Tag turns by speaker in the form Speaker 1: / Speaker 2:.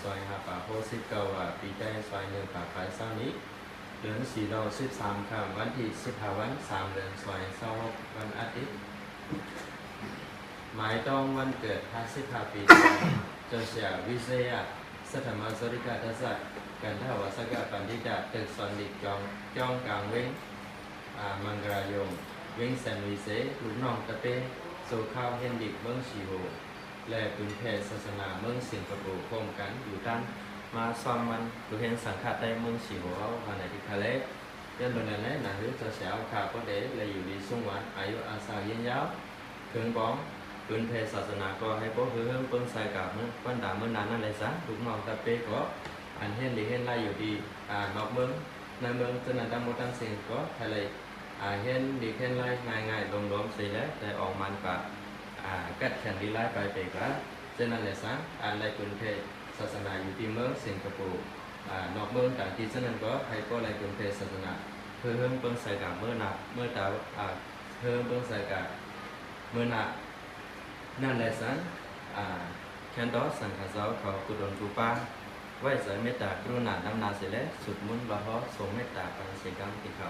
Speaker 1: ซอยหาป่าโพสิบเก้าว่าปีใจซอยหนึ่งป่าขายเศร้านี้เดือนสี่ดอก13ค่ำวันที่15วัน3เดือนซอยเศร้าวันอาทิตย์หมายต้องวันเกิด55ปีเจ้าเสียวิเศษสัทมาสริกาทัศน์กันทวสกะปันธิดาตึกสอนดิจองกลางเว้งมังกรายงเว้งแสนวิเศษลูกน้องตะเป้โซข้าวเฮนดิกเมืองชิโฮและปืนแผ่ศาสนาเมืองสิงคโปร์พร้อมกันอยู่ด้านมาซ้อมมันดูเห็นสังฆาได้เมืองชิโฮเอาวันไหนที่ทะเลยันบนนั้นเลยนะฮึจะเสียข่าวก็เดเลยอยู่ดีสุ่งวันอายุอาสายืนยาวถึงบ้องปืนแผ่ศาสนาก็ให้พวกเฮือเปิ้งใส่กับเมื่อวันด่าเมื่อนานนั่นเลยซะลูกน้องตะเป้ก็อันเห็นดีเห็นไล่อยู่ดีนอกเมืองในเมืองจะนั่นตั้งหมดตั้งสิ่งก็ทะเลเห็นดีเห็นไล่ง่ายๆรวมๆสิแล้วแต่ออกมันกับกัดแข่งดีไล่ไปไปก็จะนั่นเลยซะไล่ปืนแผ่ศาสนาอยู่ที่เมืองสิงคโปร์นอกเมืองต่างที่ฉะนั้นก็ให้ก็ไล่ปืนแผ่ศาสนาเพิ่มเปิ้งใส่กับเมื่อหนักเมื่อตาเพิ่มเปิ้งใส่กับเมื่อหนักนั่นแหละสันแค่đóสังฆเจ้าเขากุศลกุปาไว้ใส่เมตตากรุณาดำนาเสร็จแล้วสุดมุนบะฮอทรงเมตตาปัญเสกรรมติเขา